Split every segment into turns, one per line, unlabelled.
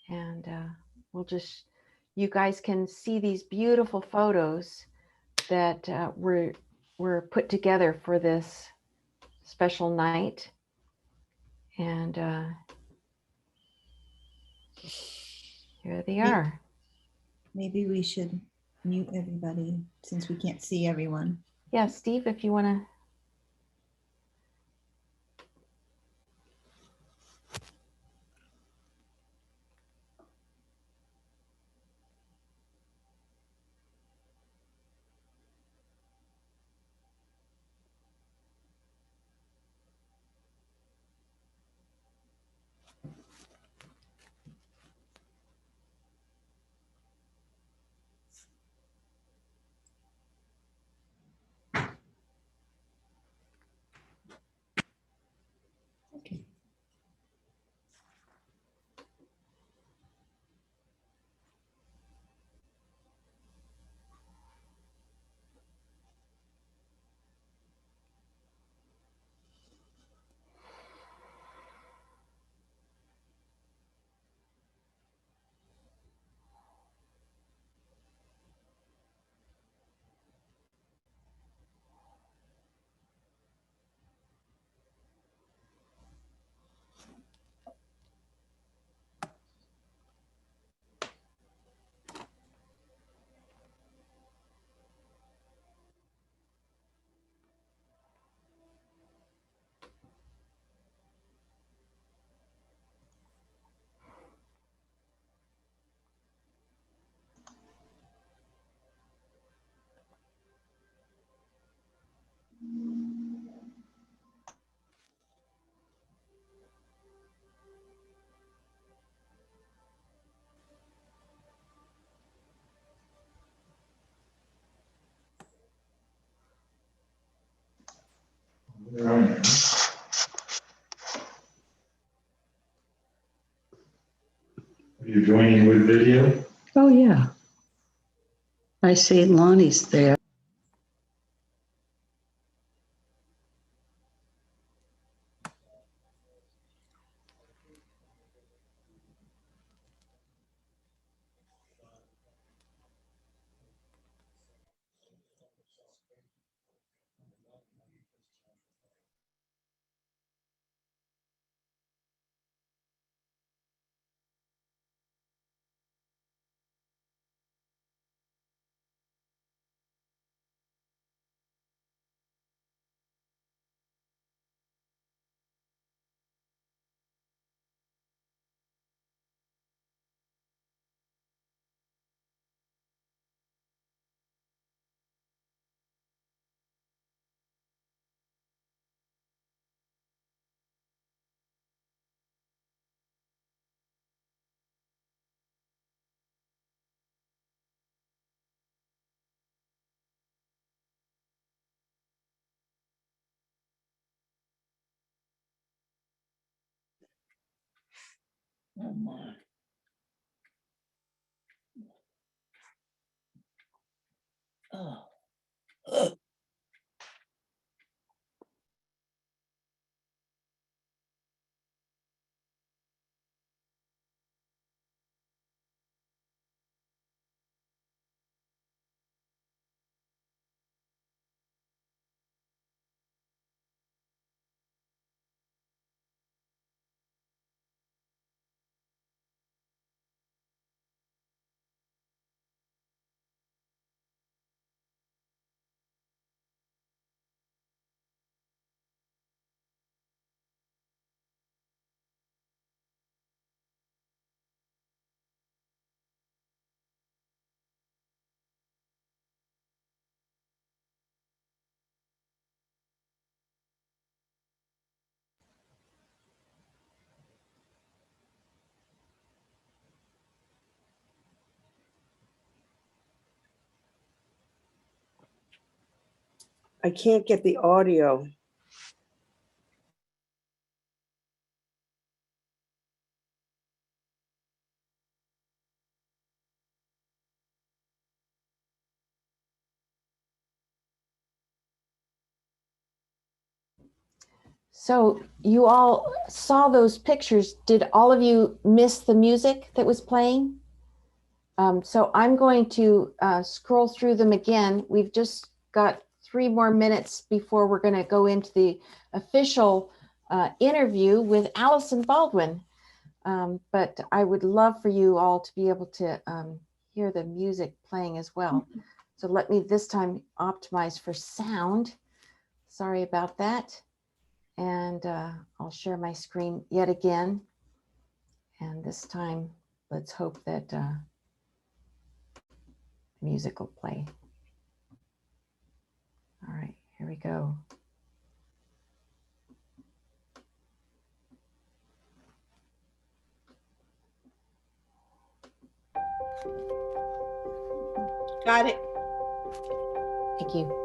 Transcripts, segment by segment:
And you guys can see these beautiful photos that were put together for this special night. And here they are.
Maybe we should mute everybody since we can't see everyone.
Yeah, Steve, if you want to.
Okay.
Are you joining with video?
Oh, yeah. I see Lonnie's there.
Oh my. Oh. Ugh.
I can't get the audio.
So you all saw those pictures. Did all of you miss the music that was playing? So I'm going to scroll through them again. We've just got 3 more minutes before we're going to go into the official interview with Allison Baldwin. But I would love for you all to be able to hear the music playing as well. So let me this time optimize for sound. Sorry about that. And I'll share my screen yet again. And this time, let's hope that music will play. All right, here we go.
Got it.
Thank you.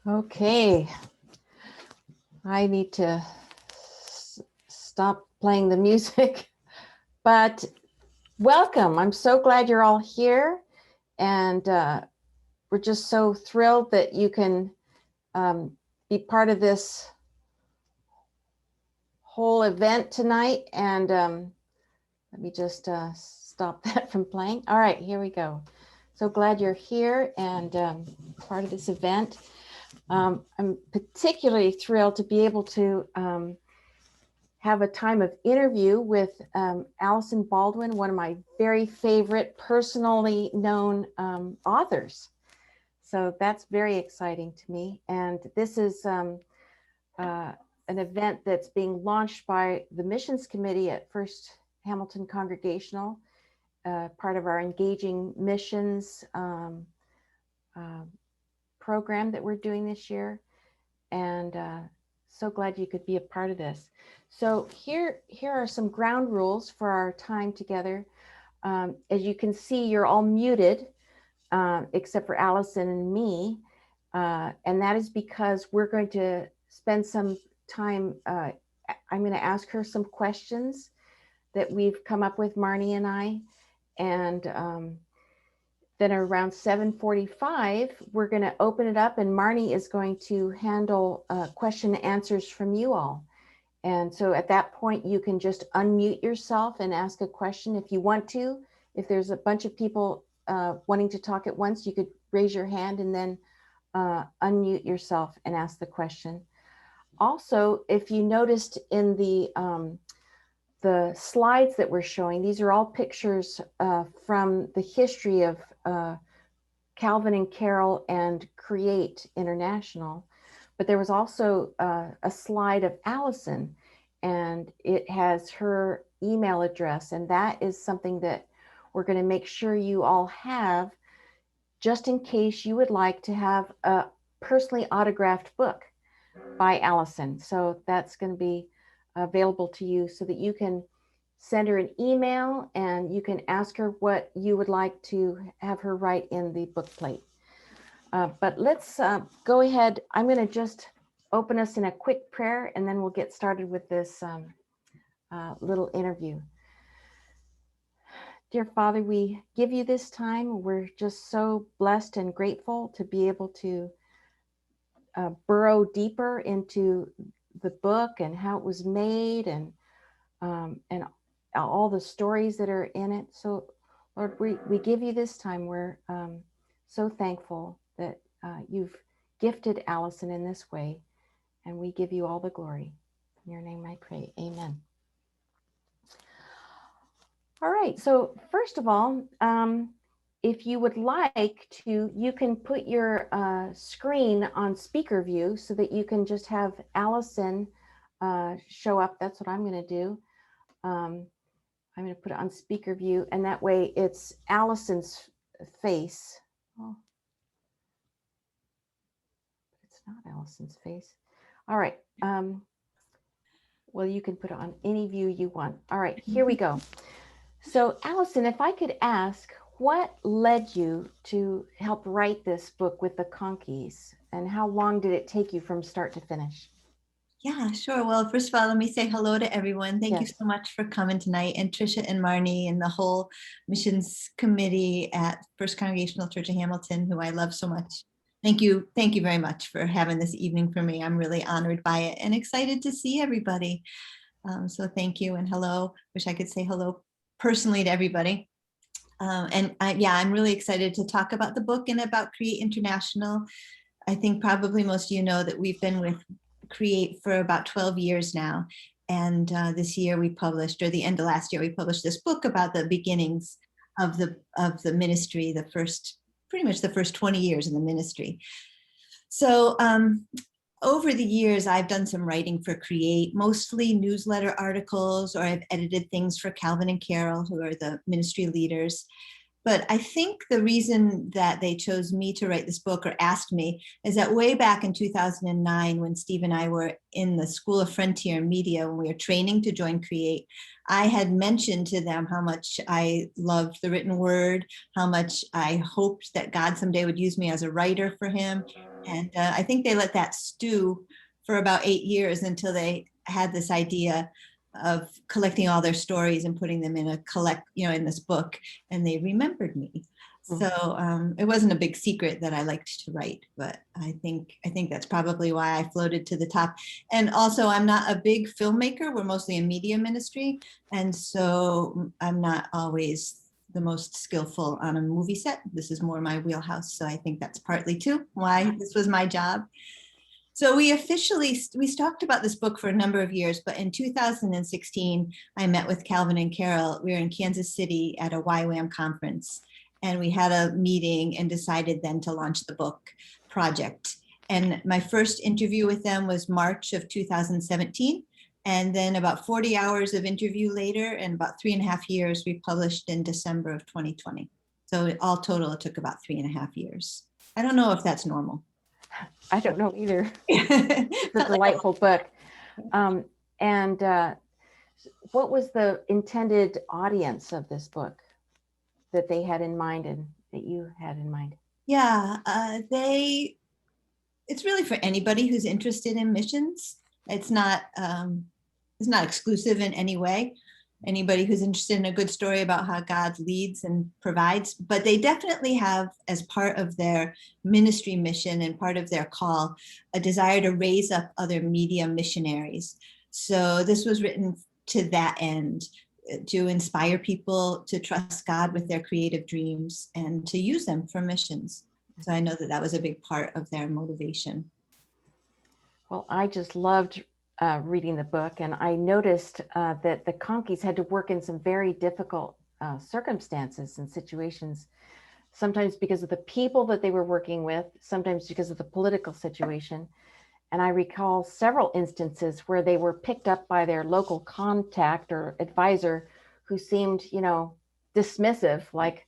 Okay, I need to stop playing the music, but welcome. I'm so glad you're all here, and we're just so thrilled that you can be part of this whole event tonight. And let me just stop that from playing. All right, here we go. So glad you're here and part of this event. I'm particularly thrilled to be able to have a time of interview with Allison Baldwin, one of my very favorite personally known authors. So that's very exciting to me. And this is an event that's being launched by the Missions Committee at First Hamilton Congregational, part of our Engaging Missions program that we're doing this year. And so glad you could be a part of this. So here are some ground rules for our time together. As you can see, you're all muted, except for Allison and me. And that is because we're going to spend some time, I'm going to ask her some questions that we've come up with, Marnie and I. And then around 7:45, we're going to open it up and Marnie is going to handle question and answers from you all. And so at that point, you can just unmute yourself and ask a question if you want to. If there's a bunch of people wanting to talk at once, you could raise your hand and then unmute yourself and ask the question. Also, if you noticed in the slides that we're showing, these are all pictures from the history of Calvin and Carol and Create International. But there was also a slide of Allison, and it has her email address. And that is something that we're going to make sure you all have, just in case you would like to have a personally autographed book by Allison. So that's going to be available to you so that you can send her an email and you can ask her what you would like to have her write in the book plate. But let's go ahead. I'm going to just open us in a quick prayer, and then we'll get started with this little interview. Dear Father, we give you this time. We're just so blessed and grateful to be able to burrow deeper into the book and how it was made, and all the stories that are in it. So, Lord, we give you this time. We're so thankful that you've gifted Allison in this way, and we give you all the glory. In your name I pray, amen. All right, so first of all, if you would like to, you can put your screen on speaker view so that you can just have Allison show up. That's what I'm going to do. I'm going to put it on speaker view, and that way it's Allison's face. Oh, it's not Allison's face. All right. Well, you can put it on any view you want. All right, here we go. So Allison, if I could ask, what led you to help write this book with the Conkeys, and how long did it take you from start to finish?
Yeah, sure. Well, first of all, let me say hello to everyone. Thank you
Yes.
so much for coming tonight, and Tricia and Marnie and the whole missions committee at First Congregational Church of Hamilton, who I love so much. Thank you. Thank you very much for having this evening for me. I'm really honored by it and excited to see everybody. So thank you and hello. Wish I could say hello personally to everybody. Yeah, I'm really excited to talk about the book and about Create International. I think probably most of you know that we've been with Create for about 12 years now. And this year we published, or the end of last year, we published this book about the beginnings of the ministry, pretty much the first 20 years in the ministry. So over the years, I've done some writing for Create, mostly newsletter articles, or I've edited things for Calvin and Carol, who are the ministry leaders. But I think the reason that they chose me to write this book, or asked me, is that way back in 2009, when Steve and I were in the School of Frontier Media, when we were training to join Create, I had mentioned to them how much I loved the written word, how much I hoped that God someday would use me as a writer for him. And I think they let that stew for about 8 years until they had this idea of collecting all their stories and putting them in in this book, and they remembered me. So it wasn't a big secret that I liked to write, but I think that's probably why I floated to the top. And also, I'm not a big filmmaker. We're mostly a media ministry, and so I'm not always the most skillful on a movie set. This is more my wheelhouse, so I think that's partly too why this was my job. So we talked about this book for a number of years, but in 2016, I met with Calvin and Carol. We were in Kansas City at a YWAM conference, and we had a meeting and decided then to launch the book project. And my first interview with them was March of 2017. And then about 40 hours of interview later, and about 3.5 years, we published in December of 2020. So all total, it took about 3.5 years. I don't know if that's normal.
I don't know either. It's a delightful book. And what was the intended audience of this book that they had in mind and that you had in mind?
Yeah, it's really for anybody who's interested in missions. It's not exclusive in any way. Anybody who's interested in a good story about how God leads and provides, but they definitely have, as part of their ministry mission and part of their call, a desire to raise up other media missionaries. So this was written to that end, to inspire people to trust God with their creative dreams and to use them for missions. So I know that that was a big part of their motivation.
Well, I just loved reading the book, and I noticed that the Conkeys had to work in some very difficult circumstances and situations, sometimes because of the people that they were working with, sometimes because of the political situation. And I recall several instances where they were picked up by their local contact or advisor who seemed, dismissive, like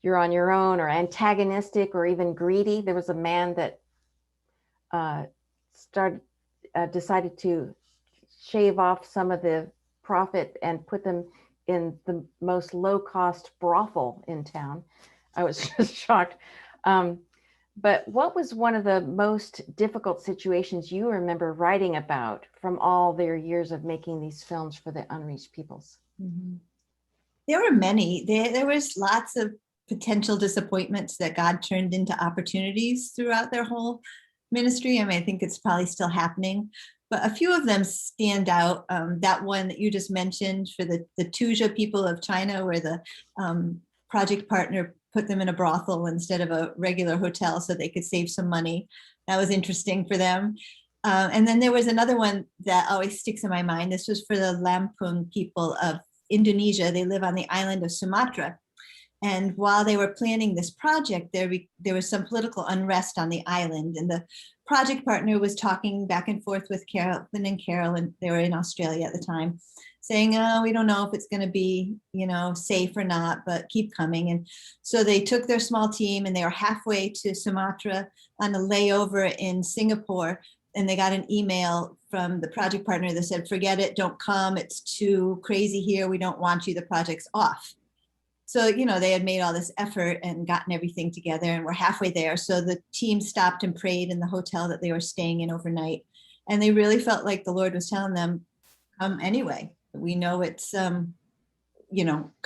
you're on your own, or antagonistic, or even greedy. There was a man that decided to shave off some of the profit and put them in the most low-cost brothel in town. I was just shocked. But what was one of the most difficult situations you remember writing about from all their years of making these films for the unreached peoples?
Mm-hmm. There were many. There was lots of potential disappointments that God turned into opportunities throughout their whole ministry. I mean, I think it's probably still happening, but a few of them stand out. That one that you just mentioned for the Tuzha people of China, where the project partner put them in a brothel instead of a regular hotel so they could save some money. That was interesting for them. And then there was another one that always sticks in my mind. This was for the Lampung people of Indonesia. They live on the island of Sumatra. And while they were planning this project, there was some political unrest on the island. And the project partner was talking back and forth with Carolyn and Carol, and they were in Australia at the time, saying, oh, we don't know if it's going to be, safe or not, but keep coming. And so they took their small team and they were halfway to Sumatra on a layover in Singapore. And they got an email from the project partner that said, forget it, don't come. It's too crazy here. We don't want you. The project's off. So, they had made all this effort and gotten everything together and were halfway there. So the team stopped and prayed in the hotel that they were staying in overnight. And they really felt like the Lord was telling them, come anyway. We know it's, come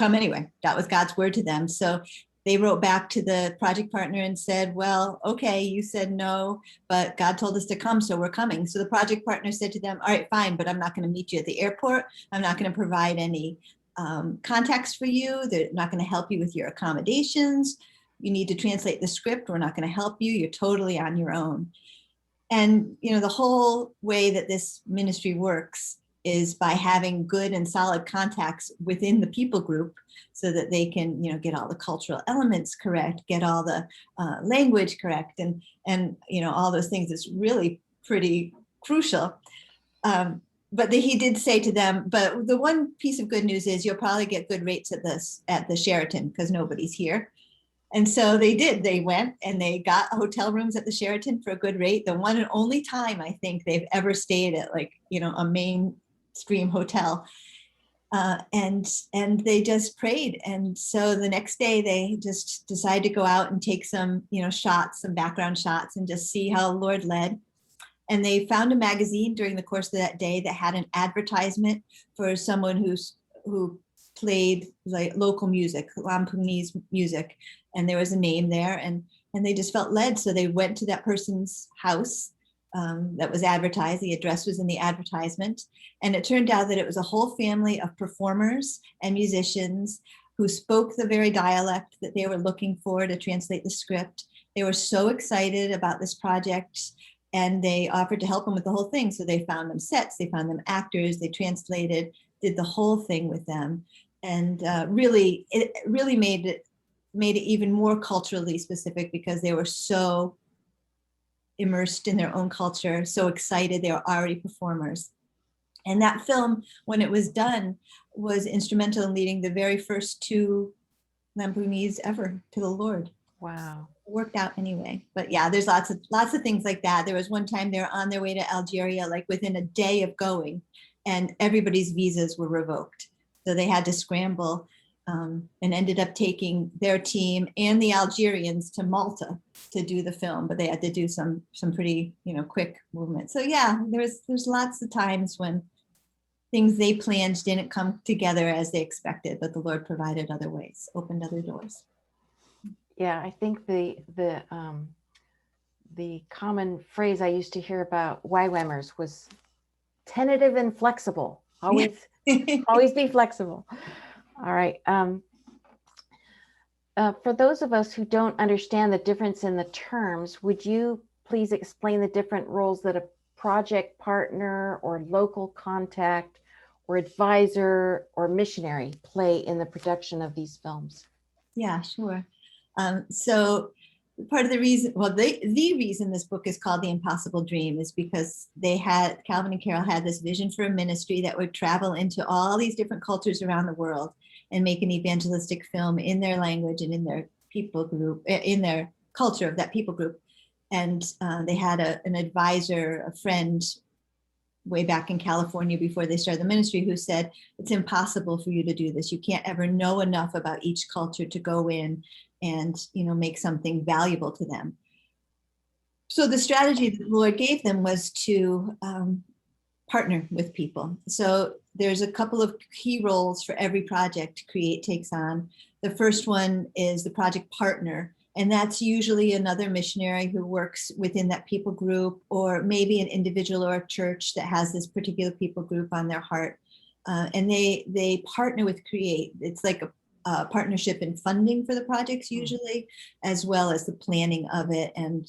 anyway. That was God's word to them. So they wrote back to the project partner and said, well, okay, you said no, but God told us to come, so we're coming. So the project partner said to them, all right, fine, but I'm not going to meet you at the airport. I'm not going to provide any contacts for you. They're not going to help you with your accommodations. You need to translate the script. We're not going to help you. You're totally on your own. And, the whole way that this ministry works is by having good and solid contacts within the people group so that they can, get all the cultural elements correct, get all the language correct, and all those things. It's really pretty crucial. But he did say to them, but the one piece of good news is you'll probably get good rates at the Sheraton because nobody's here. And so they did. They went and they got hotel rooms at the Sheraton for a good rate. The one and only time I think they've ever stayed at a mainstream hotel. And they just prayed. And so the next day they just decided to go out and take some, shots, some background shots, and just see how the Lord led. And they found a magazine during the course of that day that had an advertisement for someone who played like local music, Lampungese music. And there was a name there, and they just felt led. So they went to that person's house that was advertised. The address was in the advertisement. And it turned out that it was a whole family of performers and musicians who spoke the very dialect that they were looking for to translate the script. They were so excited about this project, and they offered to help them with the whole thing. So they found them sets, they found them actors, they translated, did the whole thing with them. And it really made it even more culturally specific because they were so immersed in their own culture, so excited. They were already performers. And that film, when it was done, was instrumental in leading the very first 2 Lampoonese ever to the Lord.
Wow.
Worked out anyway. But yeah, there's lots of things like that. There was one time they were on their way to Algeria, like within a day of going, and everybody's visas were revoked. So they had to scramble and ended up taking their team and the Algerians to Malta to do the film, but they had to do some pretty, quick movement. So yeah, there's lots of times when things they planned didn't come together as they expected, but the Lord provided other ways, opened other doors.
Yeah, I think the common phrase I used to hear about YWAMers was tentative and flexible. Always, always be flexible. All right. For those of us who don't understand the difference in the terms, would you please explain the different roles that a project partner or local contact or advisor or missionary play in the production of these films?
Yeah, sure. So part of the reason, well, the reason this book is called The Impossible Dream is because Calvin and Carol had this vision for a ministry that would travel into all these different cultures around the world and make an evangelistic film in their language and in their people group, in their culture of that people group. And they had an advisor, a friend way back in California before they started the ministry who said, it's impossible for you to do this. You can't ever know enough about each culture to go in and, make something valuable to them. So the strategy that the Lord gave them was to partner with people. So there's a couple of key roles for every project Create takes on. The first one is the project partner. And that's usually another missionary who works within that people group, or maybe an individual or a church that has this particular people group on their heart. And they partner with Create. It's like a partnership in funding for the projects usually, as well as the planning of it. And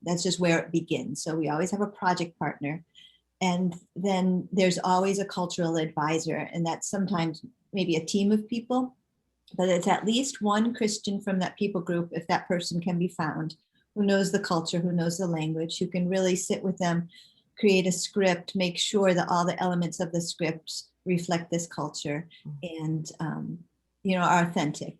that's just where it begins. So we always have a project partner. And then there's always a cultural advisor. And that's sometimes maybe a team of people, but it's at least one Christian from that people group, if that person can be found, who knows the culture, who knows the language, who can really sit with them, create a script, make sure that all the elements of the script reflect this culture and, are authentic.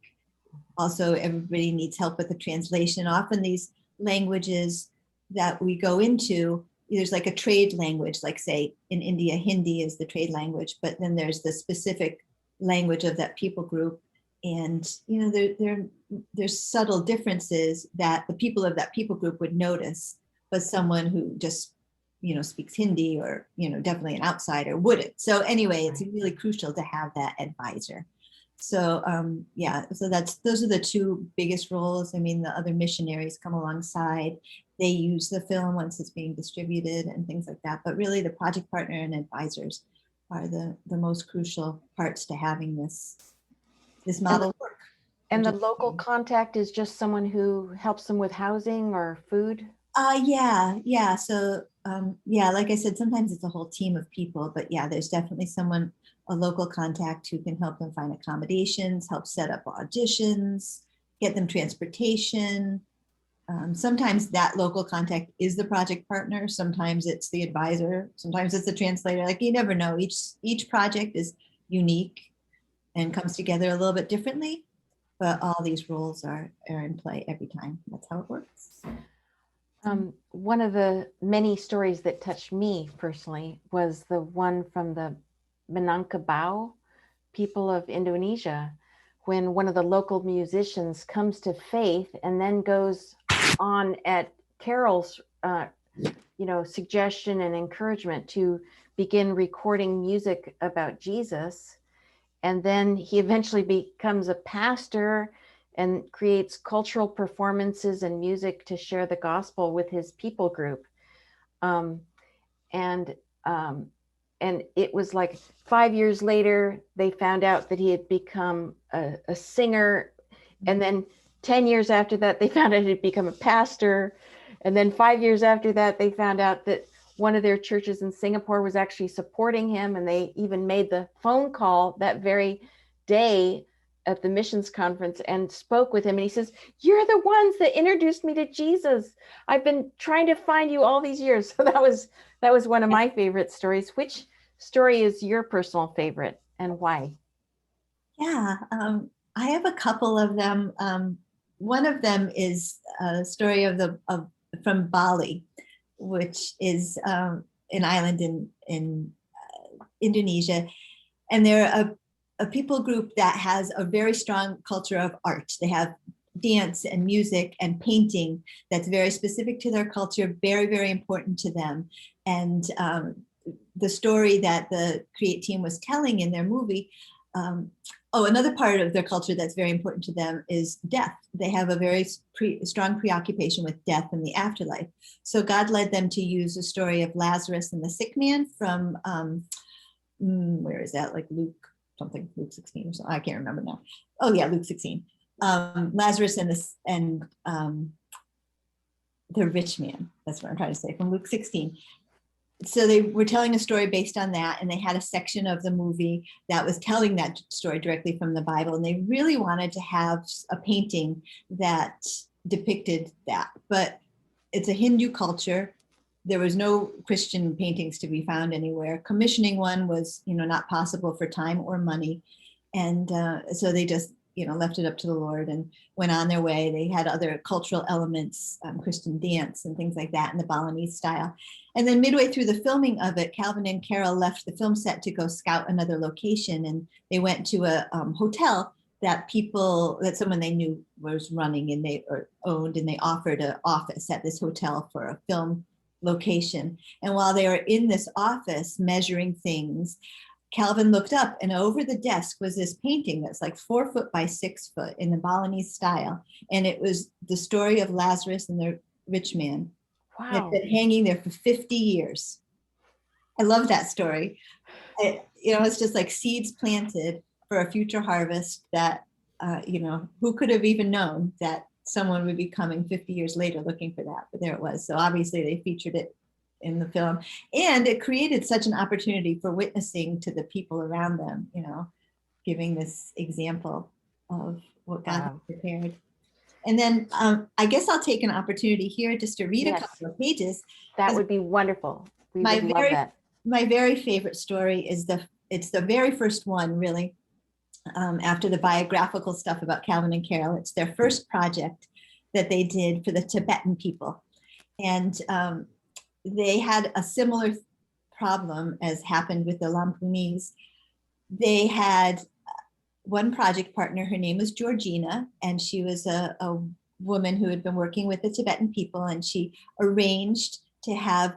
Also, everybody needs help with the translation. Often these languages that we go into, there's like a trade language, like say in India, Hindi is the trade language, but then there's the specific language of that people group. And, there's subtle differences that the people of that people group would notice, but someone who just, speaks Hindi or, definitely an outsider wouldn't. So anyway, it's really crucial to have that advisor. So, so those are the two biggest roles. I mean, the other missionaries come alongside. They use the film once it's being distributed and things like that. But really the project partner and advisors are the most crucial parts to having this model work.
And the local contact is just someone who helps them with housing or food?
Yeah. So, like I said, sometimes it's a whole team of people, but yeah, there's definitely a local contact who can help them find accommodations, help set up auditions, get them transportation. Sometimes that local contact is the project partner. Sometimes it's the advisor. Sometimes it's the translator. Like, you never know. Each project is unique and comes together a little bit differently, but all these roles are in play every time. That's how it works.
One of the many stories that touched me personally was the one from the Minangkabau people of Indonesia, when one of the local musicians comes to faith and then goes on at Carol's, suggestion and encouragement to begin recording music about Jesus. And then he eventually becomes a pastor and creates cultural performances and music to share the gospel with his people group. And it was like 5 years later, they found out that he had become a singer. And then 10 years after that, they found out he'd become a pastor. And then 5 years after that, they found out that one of their churches in Singapore was actually supporting him. And they even made the phone call that very day at the missions conference and spoke with him. And he says, "You're the ones that introduced me to Jesus. I've been trying to find you all these years." So that was one of my favorite stories. Which story is your personal favorite and why?
Yeah, I have a couple of them. One of them is a story from Bali, which is an island in Indonesia, and they're a people group that has a very strong culture of art. They have dance and music and painting that's very specific to their culture, very, very important to them. And the story that the Create team was telling in their movie another part of their culture that's very important to them is death. They have a very strong preoccupation with death and the afterlife. So God led them to use the story of Lazarus and the sick man from, where is that? Like Luke 16 or something. I can't remember now. Oh yeah, Luke 16. Lazarus and the rich man. That's what I'm trying to say, from Luke 16. So they were telling a story based on that, and they had a section of the movie that was telling that story directly from the Bible, and they really wanted to have a painting that depicted that. But it's a Hindu culture. There was no Christian paintings to be found anywhere. Commissioning one was, not possible for time or money, and so they just, left it up to the Lord and went on their way. They had other cultural elements, Christian dance and things like that in the Balinese style. And then midway through the filming of it, Calvin and Carol left the film set to go scout another location. And they went to a hotel that someone they knew was running and they owned, and they offered an office at this hotel for a film location. And while they were in this office measuring things, Calvin looked up, and over the desk was this painting that's like 4 foot by 6 foot in the Balinese style. And it was the story of Lazarus and the rich man.
Wow.
It's been hanging there for 50 years. I love that story. It's just like seeds planted for a future harvest that, who could have even known that someone would be coming 50 years later looking for that, but there it was. So obviously they featured it in the film, and it created such an opportunity for witnessing to the people around them, giving this example of what God has prepared. And then I guess I'll take an opportunity here just to read a couple of pages.
That would be wonderful. We would love that.
My very favorite story is it's the very first one, really, after the biographical stuff about Calvin and Carol. It's their first project that they did for the Tibetan people. And they had a similar problem as happened with the Lampunis. They had one project partner. Her name was Georgina, and she was a woman who had been working with the Tibetan people, and she arranged to have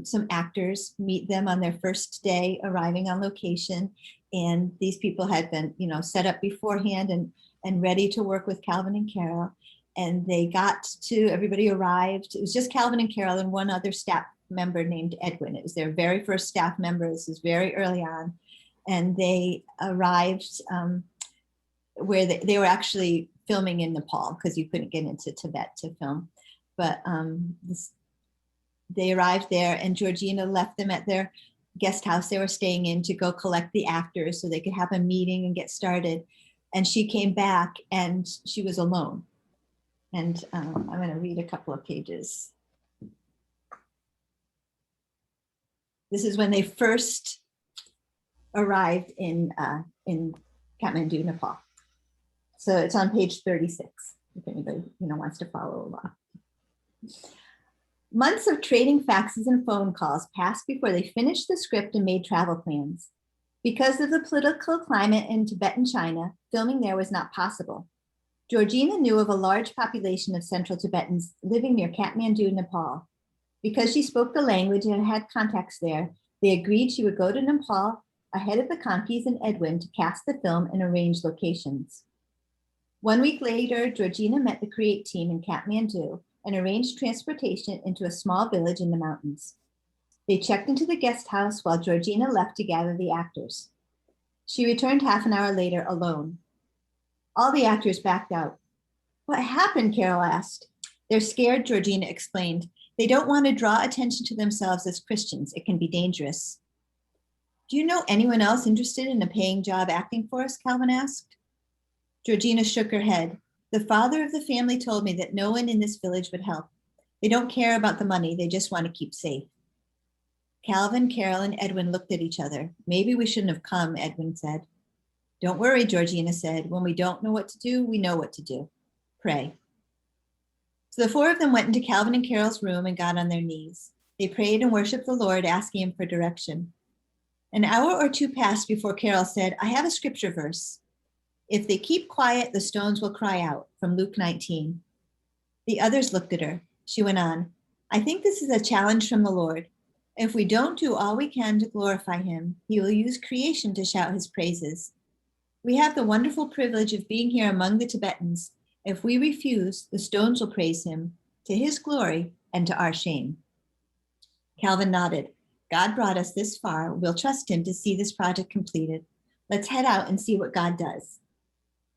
some actors meet them on their first day arriving on location. And these people had been, set up beforehand and ready to work with Calvin and Carol. And everybody arrived. It was just Calvin and Carol and one other staff member named Edwin. It was their very first staff member. This was very early on. And they arrived where they were actually filming in Nepal, because you couldn't get into Tibet to film. But they arrived there, and Georgina left them at their guest house they were staying in to go collect the actors so they could have a meeting and get started. And she came back and she was alone. And I'm going to read a couple of pages. This is when they first arrived in Kathmandu, Nepal. So it's on page 36, if anybody wants to follow along. Months of trading faxes and phone calls passed before they finished the script and made travel plans. Because of the political climate in Tibetan China, filming there was not possible. Georgina knew of a large population of Central Tibetans living near Kathmandu, Nepal. Because she spoke the language and had contacts there, they agreed she would go to Nepal ahead of the Conkis and Edwin to cast the film and arrange locations. 1 week later, Georgina met the Create team in Kathmandu and arranged transportation into a small village in the mountains. They checked into the guest house while Georgina left to gather the actors. She returned half an hour later alone. All the actors backed out. What happened? Carol asked. They're scared, Georgina explained. They don't want to draw attention to themselves as Christians. It can be dangerous. Do you know anyone else interested in a paying job acting for us? Calvin asked. Georgina shook her head. The father of the family told me that no one in this village would help. They don't care about the money. They just want to keep safe. Calvin, Carol, and Edwin looked at each other. Maybe we shouldn't have come, Edwin said. Don't worry, Georgina said. When we don't know what to do, we know what to do. Pray. So the four of them went into Calvin and Carol's room and got on their knees. They prayed and worshiped the Lord, asking him for direction. An hour or two passed before Carol said, I have a scripture verse. If they keep quiet, the stones will cry out, from Luke 19. The others looked at her. She went on, I think this is a challenge from the Lord. If we don't do all we can to glorify him, he will use creation to shout his praises. We have the wonderful privilege of being here among the Tibetans. If we refuse, the stones will praise him, to his glory and to our shame. Calvin nodded. God brought us this far. We'll trust him to see this project completed. Let's head out and see what God does.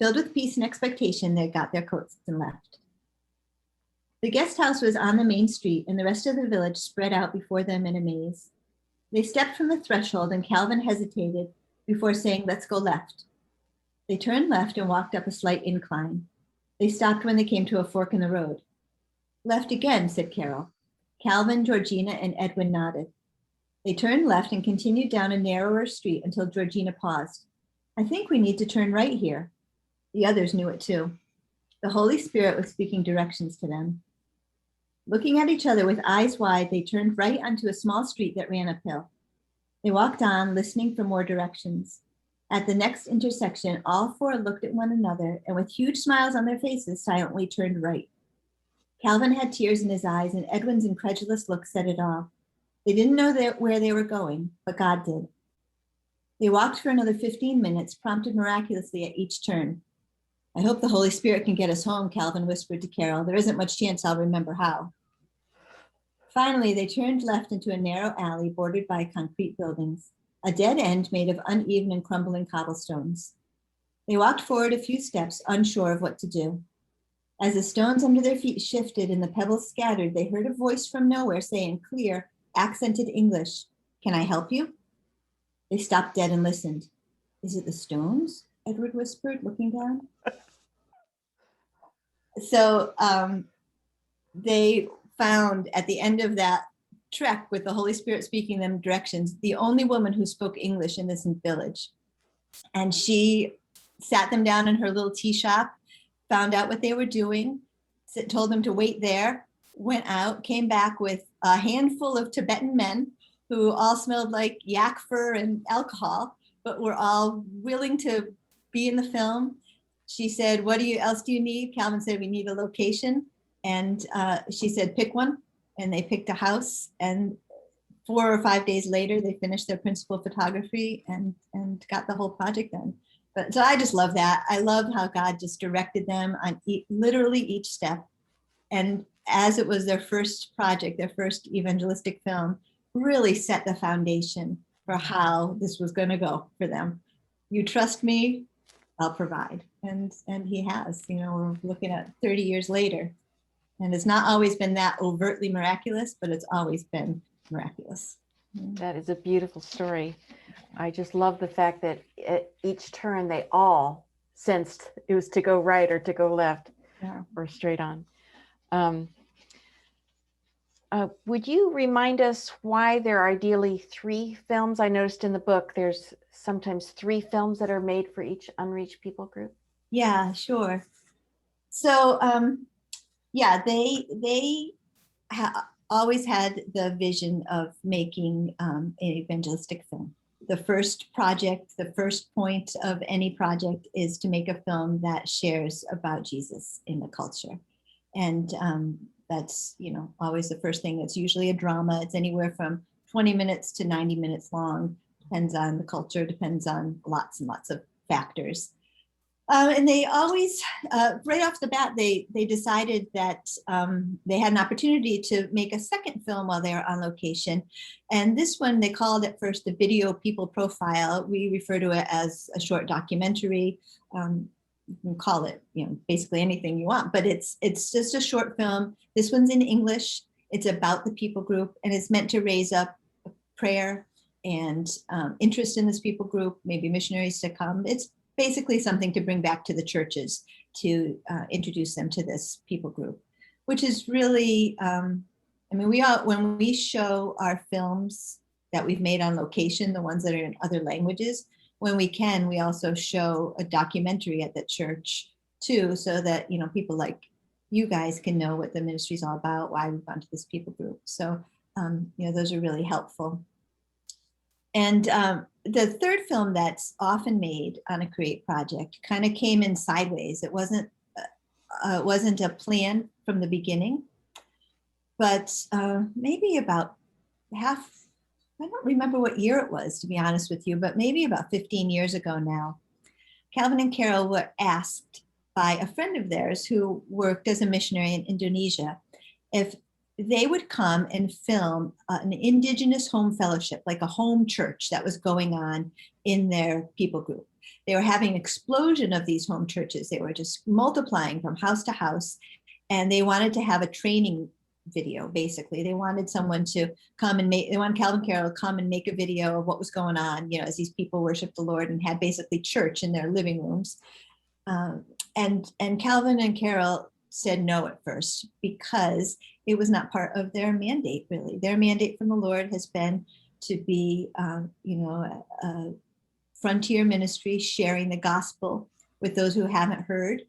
Filled with peace and expectation, they got their coats and left. The guest house was on the main street, and the rest of the village spread out before them in a maze. They stepped from the threshold, and Calvin hesitated before saying, "Let's go left." They turned left and walked up a slight incline. They stopped when they came to a fork in the road. "Left again," said Carol. Calvin, Georgina, and Edwin nodded. They turned left and continued down a narrower street until Georgina paused. "I think we need to turn right here." The others knew it too. The Holy Spirit was speaking directions to them. Looking at each other with eyes wide, they turned right onto a small street that ran uphill. They walked on, listening for more directions. At the next intersection, all four looked at one another and with huge smiles on their faces, silently turned right. Calvin had tears in his eyes, and Edwin's incredulous look said it all. They didn't know where they were going, but God did. They walked for another 15 minutes, prompted miraculously at each turn. "I hope the Holy Spirit can get us home," Calvin whispered to Carol. "There isn't much chance I'll remember how." Finally, they turned left into a narrow alley bordered by concrete buildings, a dead end made of uneven and crumbling cobblestones. They walked forward a few steps, unsure of what to do. As the stones under their feet shifted and the pebbles scattered, they heard a voice from nowhere say in clear, accented English, "Can I help you?" They stopped dead and listened. "Is it the stones?" Edward whispered, looking down. So they found at the end of that trek with the Holy Spirit speaking them directions, the only woman who spoke English in this village. And she sat them down in her little tea shop, found out what they were doing, told them to wait there, went out, came back with a handful of Tibetan men who all smelled like yak fur and alcohol, but were all willing to be in the film. She said, "What else do you need?" Calvin said, "We need a location." And she said, "Pick one." And they picked a house. And 4 or 5 days later, they finished their principal photography and got the whole project done. But so I just love that. I love how God just directed them on literally each step. And as it was their first project, their first evangelistic film, really set the foundation for how this was going to go for them. "You trust me, I'll provide." And he has. We're looking at 30 years later. And it's not always been that overtly miraculous, but it's always been miraculous.
That is a beautiful story. I just love the fact that at each turn, they all sensed it was to go right or to go left,
Yeah.
or straight on. Would you remind us why there are ideally 3 films? I noticed in the book, there's sometimes 3 films that are made for each unreached people group.
Yeah, sure. So, they always had the vision of making an evangelistic film. The first project, the first point of any project is to make a film that shares about Jesus in the culture. And that's, always the first thing. It's usually a drama. It's anywhere from 20 minutes to 90 minutes long. Depends on the culture, depends on lots and lots of factors. And they always, right off the bat, they decided that they had an opportunity to make a second film while they were on location. And this one, they called at first the Video People Profile. We refer to it as a short documentary. You can call it, basically anything you want, but it's just a short film. This one's in English. It's about the people group, and it's meant to raise up prayer and interest in this people group, maybe missionaries to come. It's basically something to bring back to the churches to introduce them to this people group, which is really, when we show our films that we've made on location, the ones that are in other languages, when we can, we also show a documentary at the church too, so that, people like you guys can know what the ministry is all about, why we've gone to this people group. So, those are really helpful. And the third film that's often made on a Create project kind of came in sideways. It wasn't a plan from the beginning, but maybe about I don't remember what year it was, to be honest with you, but maybe about 15 years ago now, Calvin and Carol were asked by a friend of theirs who worked as a missionary in Indonesia if they would come and film an indigenous home fellowship, like a home church that was going on in their people group. They were having an explosion of these home churches. They were just multiplying from house to house, and they wanted to have a training video. Basically, they wanted someone to come and they wanted Calvin and Carol to come and make a video of what was going on, as these people worshiped the Lord and had basically church in their living rooms. And Calvin and Carol said no at first because it was not part of their mandate, really. Their mandate from the Lord has been to be, a frontier ministry, sharing the gospel with those who haven't heard.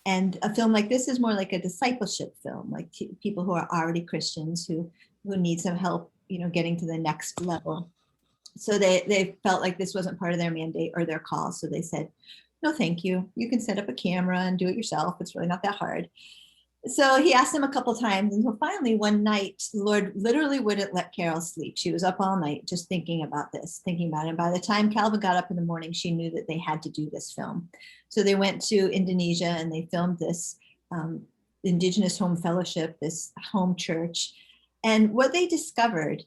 And a film like this is more like a discipleship film, like people who are already Christians who need some help, getting to the next level. So they felt like this wasn't part of their mandate or their call. So they said, no, thank you. You can set up a camera and do it yourself. It's really not that hard. So he asked them a couple times, and so finally one night, the Lord literally wouldn't let Carol sleep. She was up all night just thinking about this, thinking about it. And by the time Calvin got up in the morning, she knew that they had to do this film. So they went to Indonesia and they filmed this Indigenous Home Fellowship, this home church. And what they discovered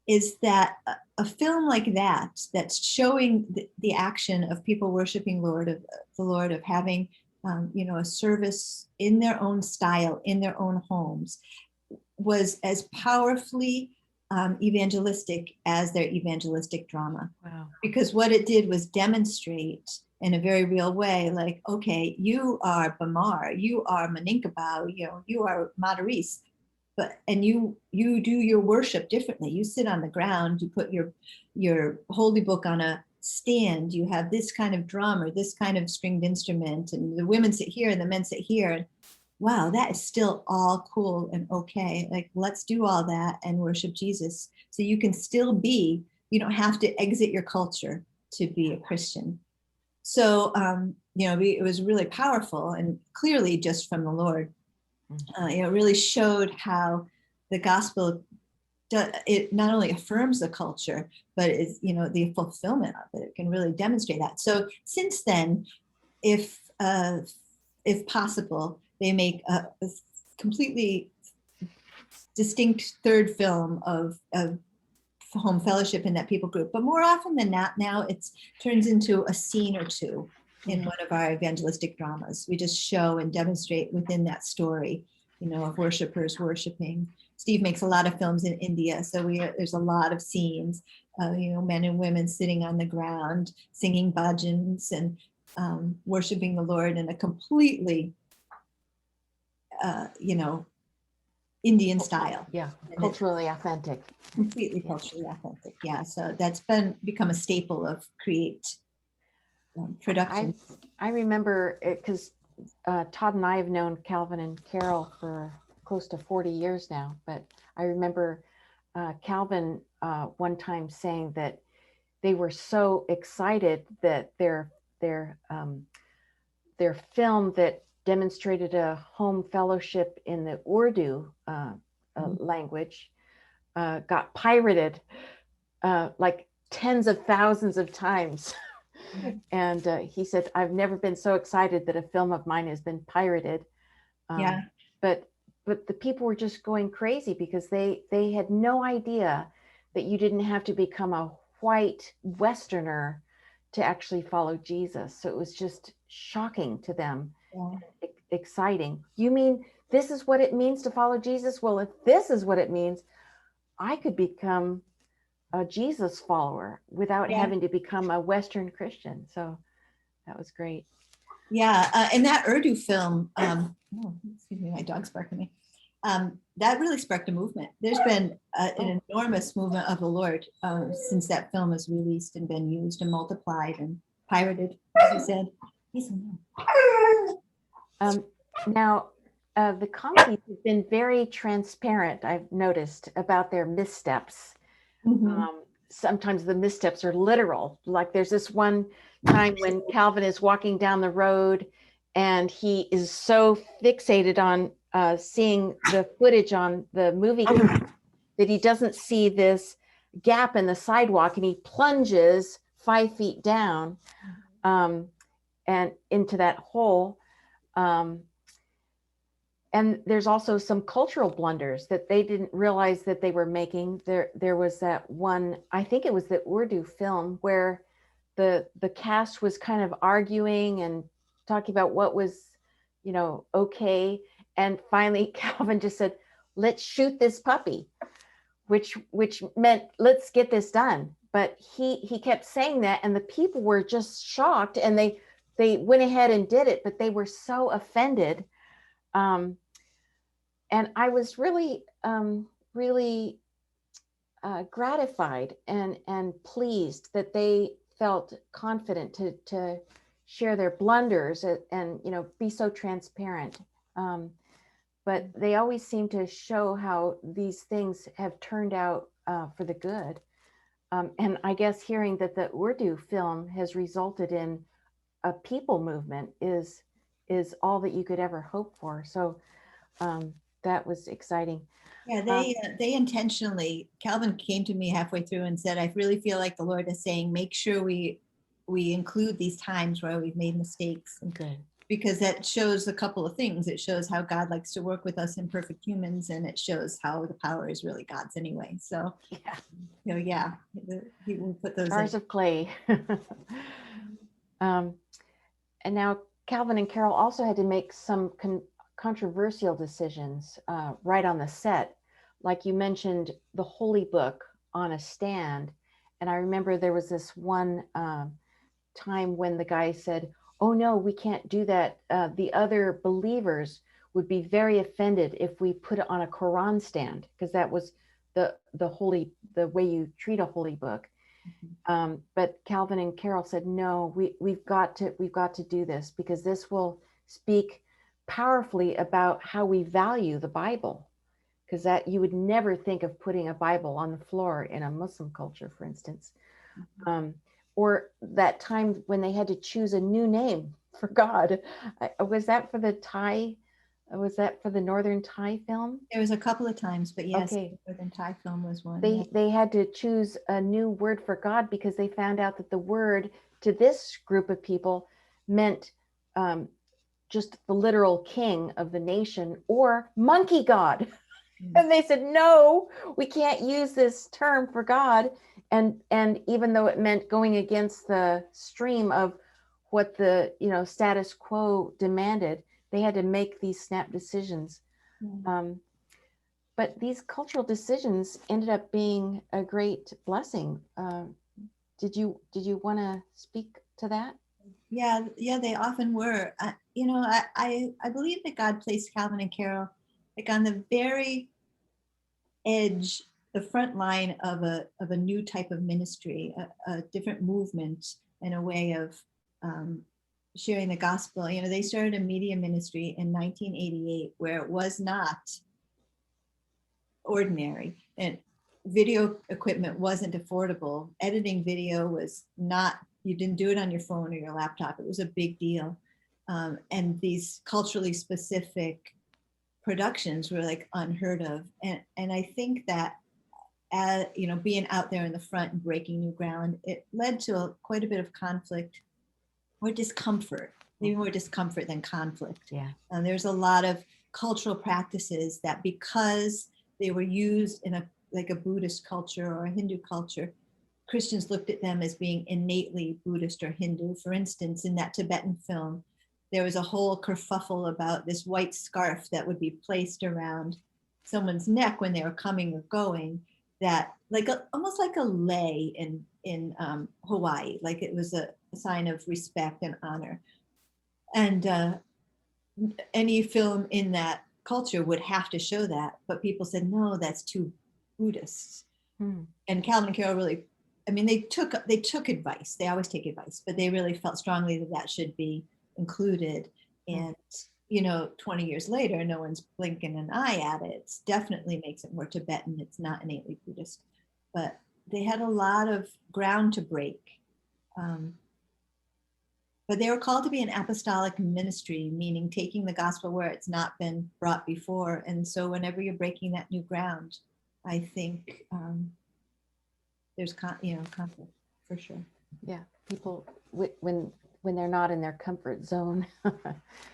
is that a film like that, that's showing the action of people worshiping the Lord, of having a service in their own style, in their own homes, was as powerfully evangelistic as their evangelistic drama.
Wow.
Because what it did was demonstrate in a very real way, like, okay, you are Bamar, you are Maninkabau, you are Madaris, and you do your worship differently. You sit on the ground, you put your holy book on a stand, you have this kind of drum or this kind of stringed instrument, and the women sit here and the men sit here. And wow, that is still all cool and okay. Like, let's do all that and worship Jesus. So you can still be, you don't have to exit your culture to be a Christian. So, it was really powerful and clearly just from the Lord. It really showed how the gospel, it not only affirms the culture, but is, the fulfillment of it. It can really demonstrate that. So since then, if possible, they make a completely distinct third film of home fellowship in that people group. But more often than not, now it turns into a scene or two in one of our evangelistic dramas. We just show and demonstrate within that story, of worshipers worshiping. Steve makes a lot of films in India, so there's a lot of scenes, men and women sitting on the ground, singing bhajans and worshiping the Lord in a completely, Indian style.
Yeah, culturally authentic.
Completely culturally authentic. Yeah, so that's become a staple of production.
I remember it because Todd and I have known Calvin and Carol for close to 40 years now, but I remember Calvin one time saying that they were so excited that their film that demonstrated a home fellowship in the Urdu language got pirated like tens of thousands of times. And he said, I've never been so excited that a film of mine has been pirated.
Yeah.
But the people were just going crazy because they had no idea that you didn't have to become a white Westerner to actually follow Jesus. So it was just shocking to them.
Yeah.
Exciting. You mean this is what it means to follow Jesus? Well, if this is what it means, I could become a Jesus follower without having to become a Western Christian. So that was great.
Yeah, and that Urdu film, excuse me, my dog's barking at me. That really sparked a movement. There's been an enormous movement of the Lord since that film was released and been used and multiplied and pirated, as you said.
Now, the comedies have been very transparent, I've noticed, about their missteps.
Mm-hmm.
Sometimes the missteps are literal. Like there's this one time when Calvin is walking down the road and he is so fixated on seeing the footage on the movie that he doesn't see this gap in the sidewalk, and he plunges 5 feet down. and into that hole. And there's also some cultural blunders that they didn't realize that they were making. There was that one, I think it was the Urdu film, where the cast was kind of arguing and talking about what was, okay. And finally, Calvin just said, "Let's shoot this puppy," which meant let's get this done. But he kept saying that, and the people were just shocked, and they went ahead and did it, but they were so offended. And I was really, gratified and pleased that they felt confident to share their blunders and be so transparent. But they always seem to show how these things have turned out for the good. And I guess hearing that the Urdu film has resulted in a people movement is all that you could ever hope for. So that was exciting.
Yeah, they intentionally, Calvin came to me halfway through and said, "I really feel like the Lord is saying, make sure we include these times where we've made mistakes."
Good.
Because that shows a couple of things. It shows how God likes to work with us imperfect humans, and it shows how the power is really God's anyway. So,
Yeah.
He will put those
Jars
in.
of clay. And now Calvin and Carol also had to make some controversial decisions right on the set. Like you mentioned, the Holy Book on a stand. And I remember there was this one time when the guy said, "Oh no, we can't do that. The other believers would be very offended if we put it on a Quran stand," because that was the way you treat a holy book. But Calvin and Carol said, "No, we've got to do this, because this will speak powerfully about how we value the Bible." Because that you would never think of putting a Bible on the floor in a Muslim culture, for instance. Or that time when they had to choose a new name for God. Was that for the Thai? Was that for the Northern Thai film?
There was a couple of times, but yes,
Okay.
the Northern Thai film was one.
They had to choose a new word for God because they found out that the word to this group of people meant just the literal king of the nation, or monkey god. And they said, "No, we can't use this term for God." And even though it meant going against the stream of what the status quo demanded, they had to make these snap decisions. But these cultural decisions ended up being a great blessing. Did you want to speak to that?
Yeah, they often were. I believe that God placed Calvin and Carol like on the very edge, the front line of a new type of ministry, a different movement, and a way of sharing the gospel. They started a media ministry in 1988 where it was not ordinary, and video equipment wasn't affordable. Editing video was not, you didn't do it on your phone or your laptop. It was a big deal. And these culturally specific productions were like unheard of. And I think that being out there in the front and breaking new ground, it led to quite a bit of conflict or discomfort, maybe more discomfort than conflict.
Yeah.
There's a lot of cultural practices that, because they were used in a Buddhist culture or a Hindu culture, Christians looked at them as being innately Buddhist or Hindu. For instance, in that Tibetan film, there was a whole kerfuffle about this white scarf that would be placed around someone's neck when they were coming or going, that almost like a lei in Hawaii, like it was a sign of respect and honor. And any film in that culture would have to show that, but people said, no, that's too Buddhist. And Calvin and Carol really, they took advice. They always take advice, but they really felt strongly that that should be included. And 20 years later, no one's blinking an eye at it. It definitely makes it more Tibetan. It's not innately Buddhist, but they had a lot of ground to break. But they were called to be an apostolic ministry, meaning taking the gospel where it's not been brought before. And so whenever you're breaking that new ground, I think there's conflict for sure.
Yeah, people, when when they're not in their comfort zone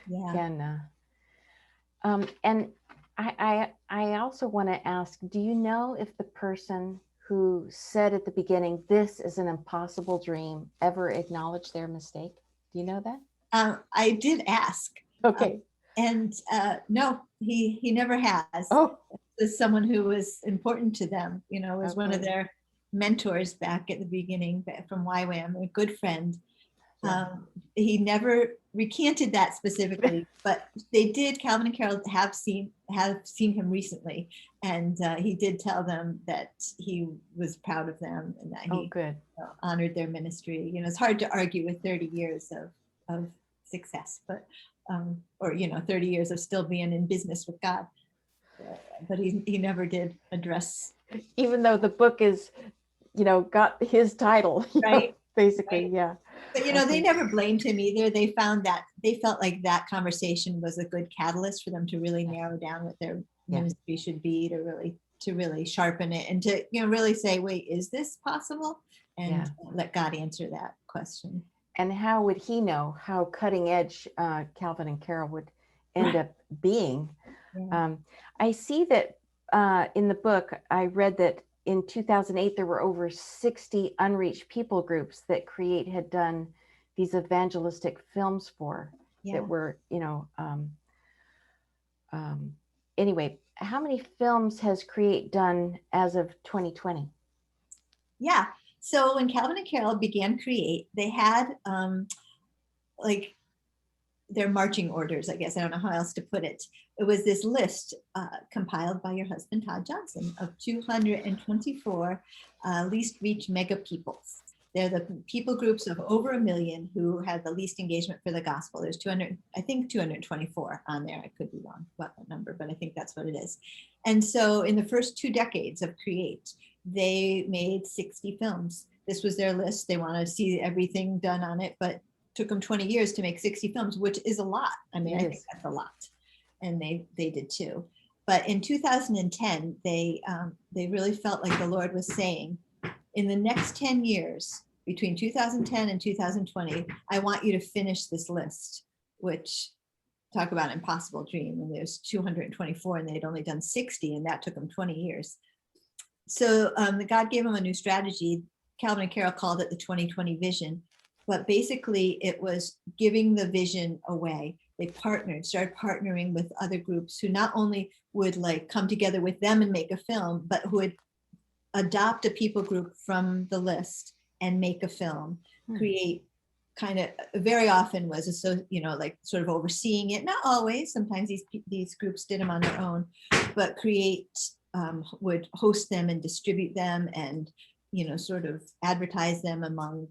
Yeah.
can. And I also want to ask, do you know if the person who said at the beginning, "This is an impossible dream," ever acknowledged their mistake? Do you know that?
I did ask.
Okay.
And no, he never has.
Oh,
As someone who was important to them, was one of
Okay.
their mentors back at the beginning from YWAM, a good friend.
Yeah.
He never recanted that specifically, but they did. Calvin and Carol have seen him recently, and he did tell them that he was proud of them and that
Oh,
he
good.
honored their ministry. It's hard to argue with 30 years of success, but or 30 years of still being in business with God. But he never did address.
Even though the book is, got his title,
Right.
basically,
Right.
yeah.
But they
Okay.
never blamed him either. They felt like that conversation was a good catalyst for them to really narrow down what their
Yeah.
ministry should be, to really sharpen it and to really say, wait, is this possible? And
Yeah.
let God answer that question.
And how would he know how cutting edge Calvin and Carol would end up being?
Yeah.
I see that in the book, I read that in 2008, there were over 60 unreached people groups that Create had done these evangelistic films for
Yeah.
that were, anyway, how many films has Create done as of 2020?
Yeah. So when Calvin and Carol began Create, they had like their marching orders, I guess. I don't know how else to put it. It was this list compiled by your husband, Todd Johnson, of 224 least reached mega peoples. They're the people groups of over 1 million who had the least engagement for the gospel. There's 224 on there. I could be wrong about that number, but I think that's what it is. And so in the first 2 decades of Create, they made 60 films. This was their list. They wanted to see everything done on it, but took them 20 years to make 60 films, which is a lot. I mean, I think that's a lot. And they did too. But in 2010, they really felt like the Lord was saying, in the next 10 years, between 2010 and 2020, I want you to finish this list, which talk about an impossible dream. And there's 224 and they'd only done 60 and that took them 20 years. So God gave them a new strategy. Calvin and Carol called it the 2020 vision. But basically it was giving the vision away. They started partnering with other groups who not only would come together with them and make a film, but who would adopt a people group from the list and make a film. Create kind of very often was sort of overseeing it. Not always. Sometimes these groups did them on their own, but Create would host them and distribute them and sort of advertise them among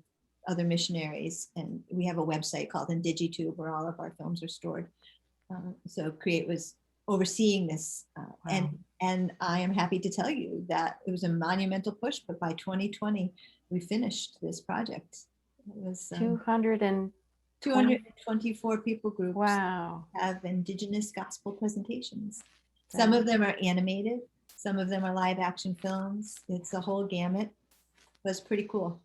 other missionaries. And we have a website called IndigiTube where all of our films are stored. So Create was overseeing this.
Wow.
And I am happy to tell you that it was a monumental push, but by 2020, we finished this project. It was 224 people groups.
Wow.
Have Indigenous gospel presentations. Some of them are animated. Some of them are live action films. It's a whole gamut. It was pretty cool.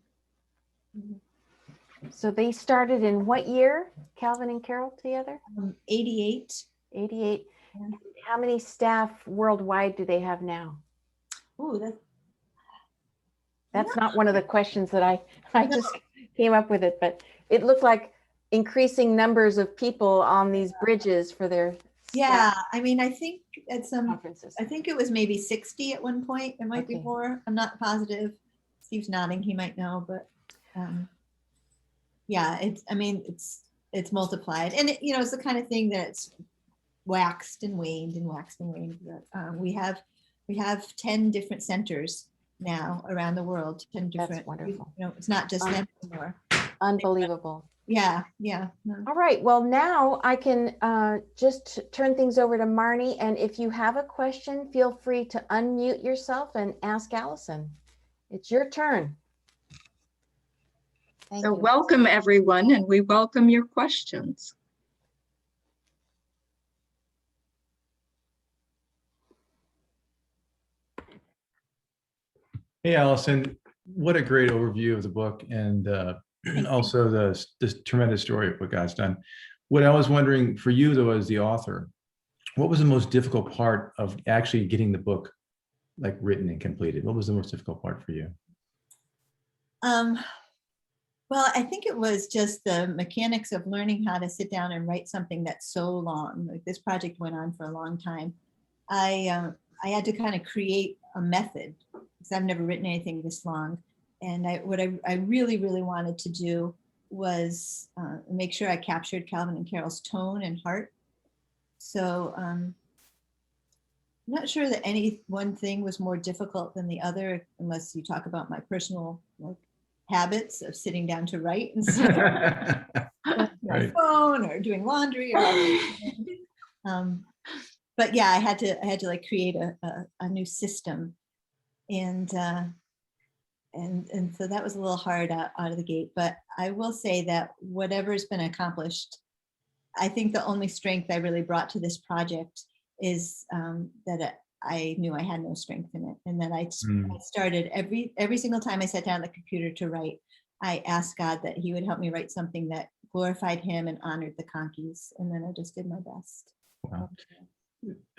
So they started in what year, Calvin and Carol together?
88.
88.
Yeah.
How many staff worldwide do they have now?
Oh,
That's not one of the questions that I just came up with it, but it looked like increasing numbers of people on these bridges for their
yeah. I mean, I think at some
conferences.
I think it was maybe 60 at one point. It might be
Okay.
more. I'm not positive. Steve's nodding. He might know, but yeah, it's multiplied, and it's the kind of thing that's waxed and waned and waxed and waned. But, we have 10 different centers now around the world. 10 different.
That's wonderful.
It's not just them anymore.
Unbelievable.
Yeah.
All right. Well, now I can just turn things over to Marnie. And if you have a question, feel free to unmute yourself and ask Allison. It's your turn. Thank
So
you.
welcome everyone, and we welcome your questions.
Hey, Allison, what a great overview of the book. And
and also this tremendous story of what God's done. What I was wondering for you, though, as the author, what was the most difficult part of actually getting the book like written and completed? What was the most difficult part for you?
Well, I think it was just the mechanics of learning how to sit down and write something that's so long. Like this project went on for a long time. I had to kind of create a method because I've never written anything this long. And what I really, really wanted to do was make sure I captured Calvin and Carol's tone and heart. So I'm not sure that any one thing was more difficult than the other, unless you talk about my personal habits of sitting down to write and stuff. My
Right.
phone or doing laundry. But yeah, I had to like create a new system, and so that was a little hard out of the gate. But I will say that whatever's been accomplished, I think the only strength I really brought to this project is that I knew I had no strength in it, and that I started every single time I sat down at the computer to write, I asked God that He would help me write something that glorified Him and honored the Conkeys, and then I just did my best.
Wow.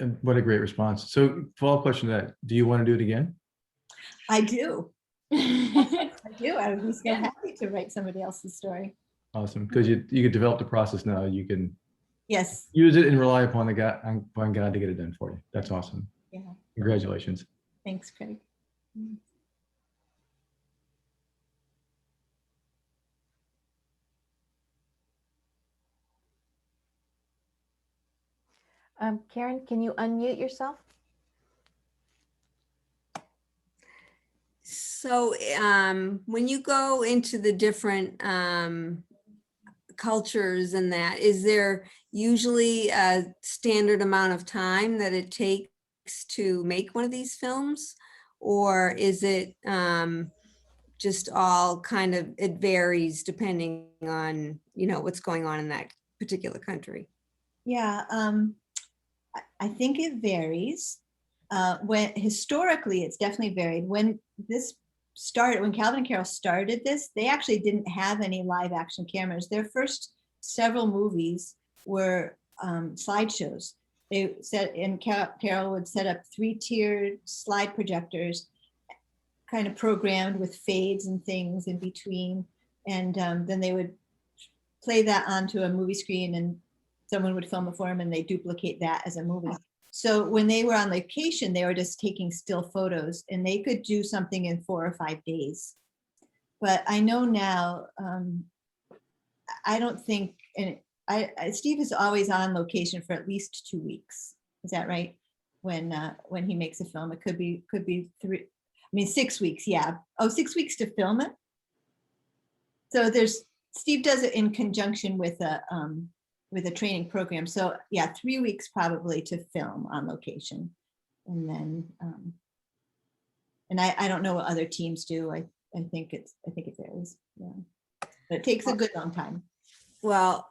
And what a great response. So follow-up question to that, do you want to do it again?
I do. I do. I would be so happy to write somebody else's story.
Awesome, because you could develop the process now. You can
Yes.
use it and rely upon God to get it done for you. That's awesome.
Yeah.
Congratulations.
Thanks, Craig.
Karen, can you unmute yourself?
So when you go into the different cultures and that, is there usually a standard amount of time that it takes to make one of these films? Or is it just all kind of, it varies depending on, what's going on in that particular country?
Yeah, I think it varies. When historically, it's definitely varied. When this started, when Calvin and Carol started this, they actually didn't have any live action cameras. Their first several movies were slideshows. They said, and Carol would set up 3-tiered slide projectors, kind of programmed with fades and things in between. And then they would play that onto a movie screen, and someone would film it for them, and they duplicate that as a movie. So when they were on location, they were just taking still photos, and they could do something in 4 or 5 days. But I know now, I don't think, and Steve is always on location for at least 2 weeks. Is that right? When he makes a film, it could be 6 weeks. Yeah. Oh, 6 weeks to film it. So Steve does it in conjunction with a training program. So yeah, 3 weeks probably to film on location. And then, and I don't know what other teams do. I think it varies. Yeah. But it takes a good long time.
Well,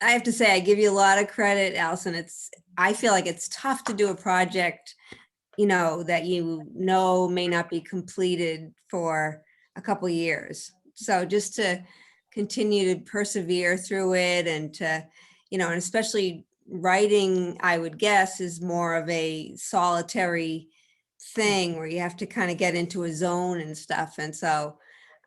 I have to say, I give you a lot of credit, Allison. I feel like it's tough to do a project, that may not be completed for a couple years. So just to continue to persevere through it, and to, and especially writing, I would guess, is more of a solitary thing where you have to kind of get into a zone and stuff. And so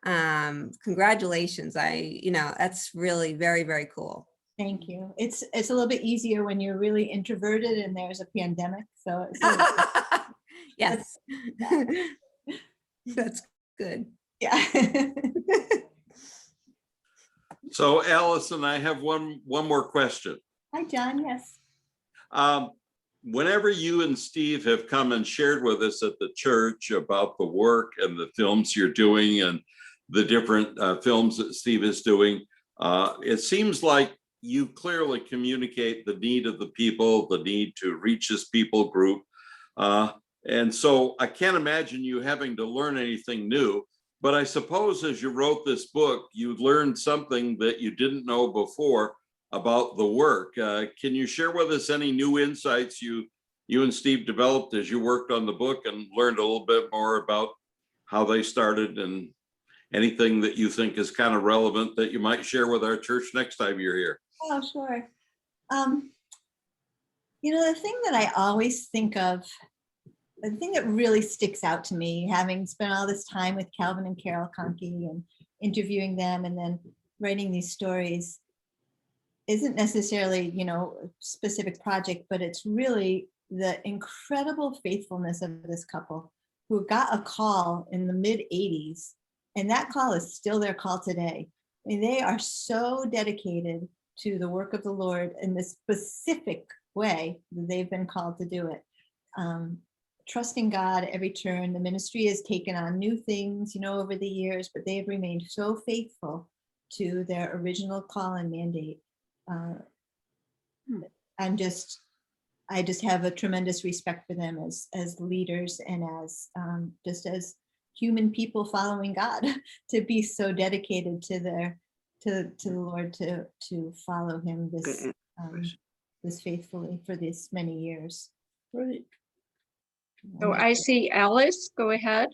congratulations. That's really very, very cool.
Thank you. It's a little bit easier when you're really introverted and there's a pandemic. So it's
yes. That's good.
Yeah.
So Allison, I have one more question.
Hi, John. Yes.
Whenever you and Steve have come and shared with us at the church about the work and the films you're doing and the different films that Steve is doing, it seems like you clearly communicate the need of the people, the need to reach this people group. And so I can't imagine you having to learn anything new, but I suppose as you wrote this book, you learned something that you didn't know before about the work. Can you share with us any new insights you and Steve developed as you worked on the book and learned a little bit more about how they started and anything that you think is kind of relevant that you might share with our church next time you're here.
Oh, sure. The thing that I always think of, the thing that really sticks out to me, having spent all this time with Calvin and Carol Conkey and interviewing them and then writing these stories, isn't necessarily, a specific project, but it's really the incredible faithfulness of this couple who got a call in the mid 80s. And that call is still their call today. I mean, they are so dedicated to the work of the Lord in this specific way that they've been called to do it. Trusting God at every turn. The ministry has taken on new things, over the years, but they have remained so faithful to their original call and mandate. I just have a tremendous respect for them as leaders and as just as human people following God, to be so dedicated to the Lord, to follow Him this faithfully for this many years.
Right.
So I see Alice, go ahead.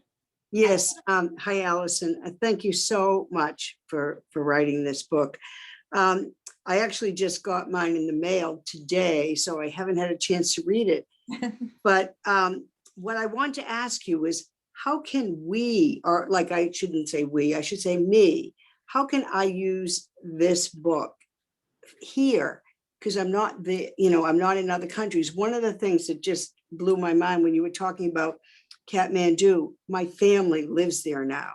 Yes. Hi, Allison. Thank you so much for writing this book. I actually just got mine in the mail today, so I haven't had a chance to read it. But what I want to ask you is, how can we, or like I shouldn't say we, I should say me, how can I use this book here? Because I'm not I'm not in other countries. One of the things that just blew my mind when you were talking about Kathmandu, my family lives there now.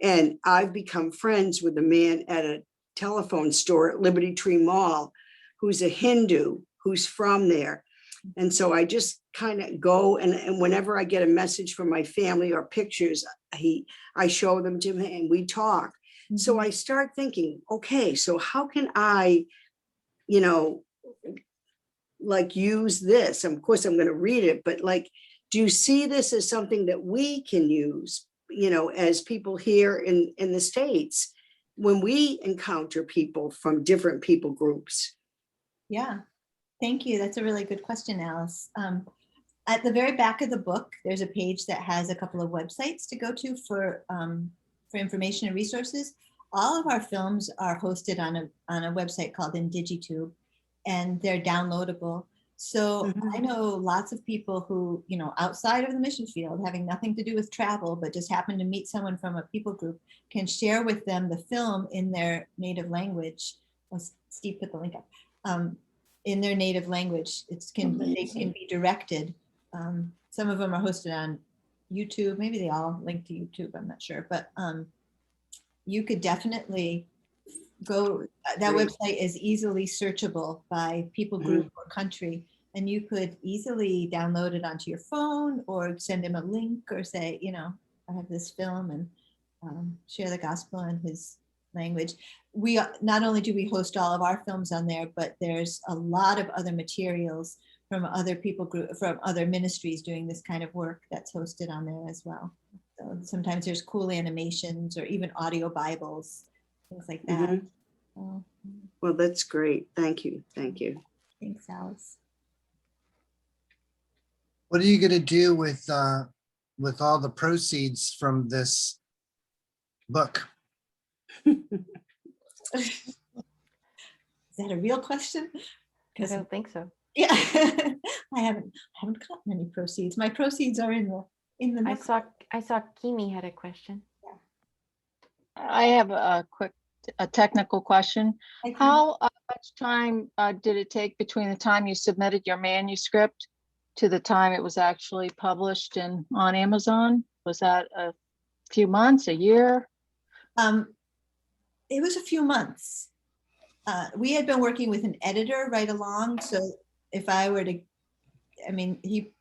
And I've become friends with a man at a telephone store at Liberty Tree Mall who's a Hindu who's from there. And so I just kind of go and whenever I get a message from my family or pictures, I show them to him and we talk. Mm-hmm. So I start thinking, okay, so how can I, like use this? Of course, I'm going to read it, but like, do you see this as something that we can use, as people here in the States, when we encounter people from different people groups?
Yeah, thank you. That's a really good question, Alice. At the very back of the book, there's a page that has a couple of websites to go to for information and resources. All of our films are hosted on a website called IndigiTube, and they're downloadable. So I know lots of people who, outside of the mission field, having nothing to do with travel, but just happen to meet someone from a people group, can share with them the film in their native language. Well, Steve put the link up. In their native language, they can be directed. Some of them are hosted on YouTube. Maybe they all link to YouTube. I'm not sure, but you could definitely go. That website is easily searchable by people group or country, and you could easily download it onto your phone or send him a link or say, I have this film, and share the gospel in his language. We not only do we host all of our films on there, but there's a lot of other materials from other people group, from other ministries doing this kind of work that's hosted on there as well. So sometimes there's cool animations or even audio Bibles, things like that.
Mm-hmm.
So,
well, that's great. Thank you. Thank you.
Thanks, Alice.
What are you going to do with all the proceeds from this book?
Is that a real question?
I
Because
don't think so.
yeah, I haven't gotten any proceeds. My proceeds are in the.
I saw Kimi had a question.
I have a technical question. How much time did it take between the time you submitted your manuscript to the time it was actually published and on Amazon? Was that a few months, a year?
It was a few months. We had been working with an editor right along. So if I were to, he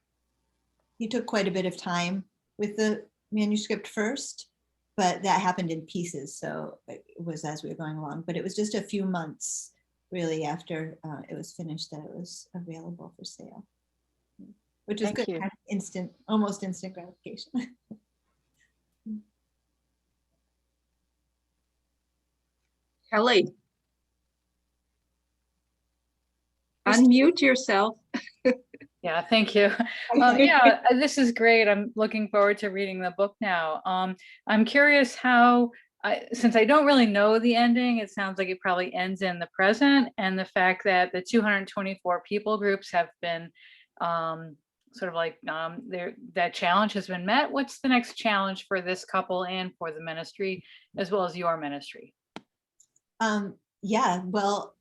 took quite a bit of time with the manuscript first, but that happened in pieces. So it was as we were going along, but it was just a few months really after it was finished that it was available for sale, which is good. Kind of almost instant gratification.
Kelly, unmute yourself.
Yeah, thank you. Yeah, this is great. I'm looking forward to reading the book now. I'm curious how, since I don't really know the ending, it sounds like it probably ends in the present, and the fact that the 224 people groups have been sort of like that challenge has been met. What's the next challenge for this couple and for the ministry, as well as your ministry?
Yeah, well,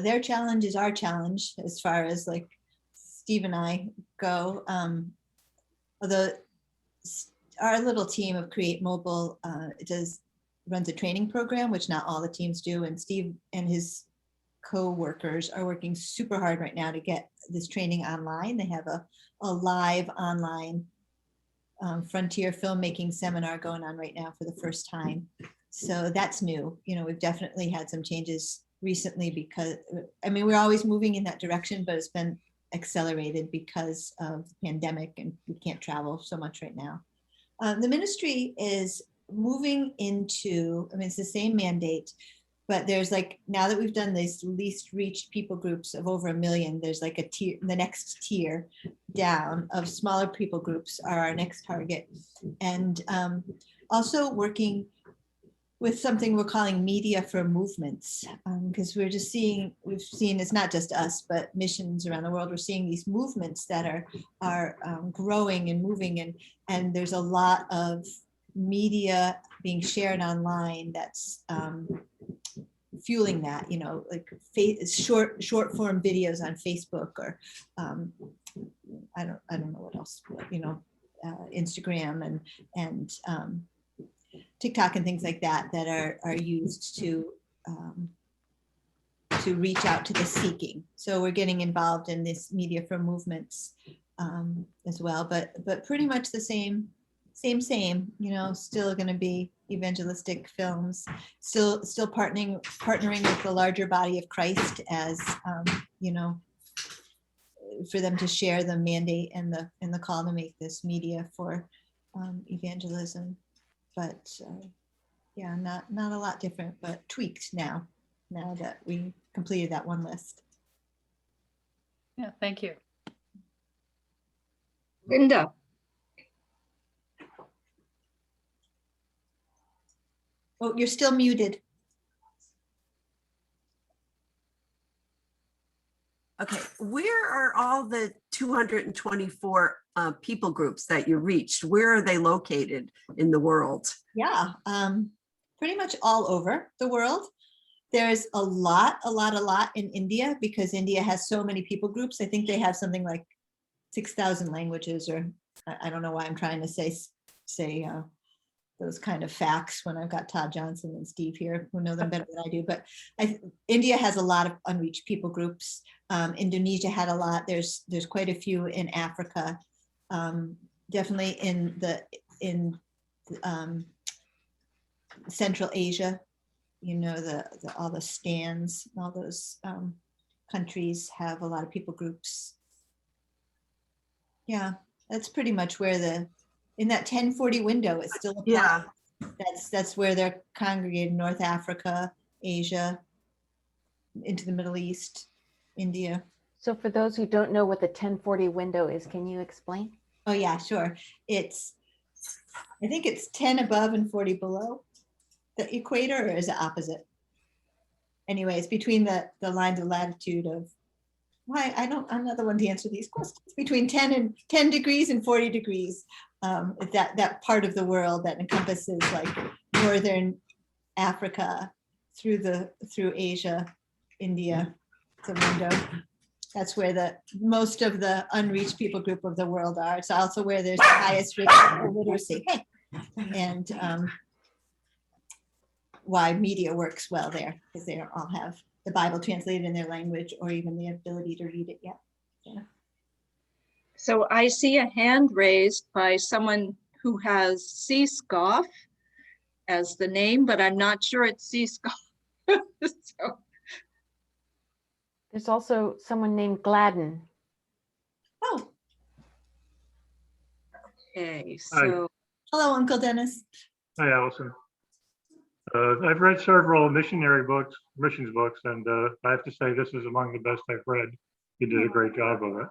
their challenge is our challenge as far as like Steve and I go. Although our little team of Create Mobile runs a training program, which not all the teams do. And Steve and his co-workers are working super hard right now to get this training online. They have a live online frontier filmmaking seminar going on right now for the first time. So that's new. You know, we've definitely had some changes recently because, I mean, we're always moving in that direction, but it's been accelerated because of the pandemic and we can't travel so much right now. The ministry is moving into, I mean, it's the same mandate, but there's like, now that we've done these least reached people groups of over 1 million, there's like a tier, the next tier down of smaller people groups are our next target. And also working with something we're calling media for movements, because we've seen it's not just us, but missions around the world. We're seeing these movements that are growing and moving, and there's a lot of media being shared online that's fueling that. You know, like short form videos on Facebook, or I don't know what else. You know, Instagram and TikTok and things like that are used to reach out to the seeking. So we're getting involved in this media for movements as well, but pretty much the same, you know, still going to be evangelistic films, still partnering with the larger body of Christ as, you know, for them to share the mandate and the call to make this media for evangelism. But yeah, not a lot different, but tweaked now that we completed that one list.
Yeah, thank you.
Linda.
Oh, you're still muted.
Okay, where are all the 224 people groups that you reached? Where are they located in the world?
Yeah, pretty much all over the world. There's a lot in India, because India has so many people groups. I think they have something like 6,000 languages, or I don't know why I'm trying to say those kind of facts when I've got Todd Johnson and Steve here who know them better than I do. But India has a lot of unreached people groups. Indonesia had a lot. There's quite a few in Africa. Definitely in Central Asia. You know, all the stands, all those countries have a lot of people groups. Yeah, that's pretty much where in that 1040 window, it's still applies. Yeah. That's where they're congregated: North Africa, Asia, into the Middle East, India.
So for those who don't know what the 1040 window is, can you explain?
Oh yeah, sure. I think it's 10 above and 40 below the equator, or is it opposite? Anyway, it's between the lines of latitude of, why I'm not the one to answer these questions. Between 10 degrees and 40 degrees. That part of the world that encompasses like northern Africa through Asia, India, the window. That's where most of the unreached people group of the world are. It's also where there's the highest rate of literacy. Hey. And why media works well there, because they don't all have the Bible translated in their language or even the ability to read it yet. Yeah.
So I see a hand raised by someone who has C-Scoff as the name, but I'm not sure it's C-Scoff. So.
There's also someone named Gladden.
Oh.
Okay, so.
Hello, Uncle Dennis.
Hi, Allison. I've read several missions books, and I have to say this is among the best I've read. You did a great job of it.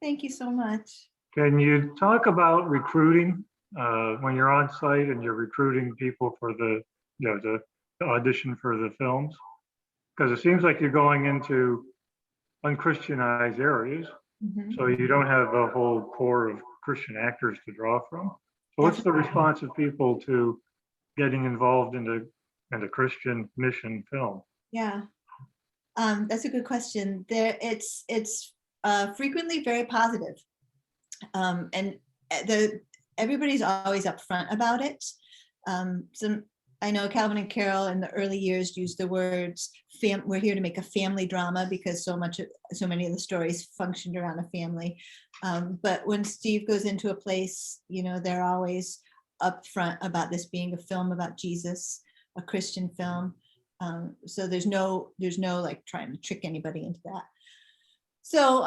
Thank you so much.
Can you talk about recruiting when you're on site and you're recruiting people for the, the audition for the films? Because it seems like you're going into unchristianized areas,
Mhm.
so you don't have a whole core of Christian actors to draw from. So what's the response of people to getting involved in the Christian mission film?
Yeah, that's a good question. It's frequently very positive, and everybody's always upfront about it. I know Calvin and Carol in the early years used the words we're here to make a family drama because so many of the stories functioned around a family. But when Steve goes into a place, they're always upfront about this being a film about Jesus, a Christian film. So there's no like trying to trick anybody into that. So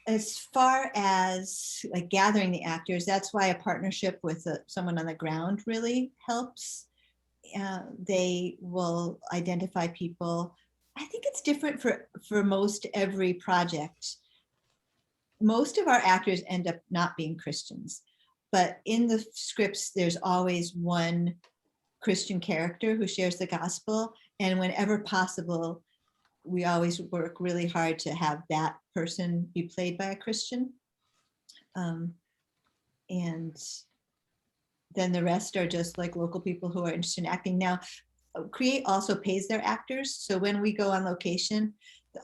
as far as like gathering the actors, that's why a partnership with someone on the ground really helps. They will identify people. I think it's different for most every project. Most of our actors end up not being Christians, but in the scripts, there's always one Christian character who shares the gospel. And whenever possible, we always work really hard to have that person be played by a Christian. And then the rest are just like local people who are interested in acting. Now, Create also pays their actors. So when we go on location,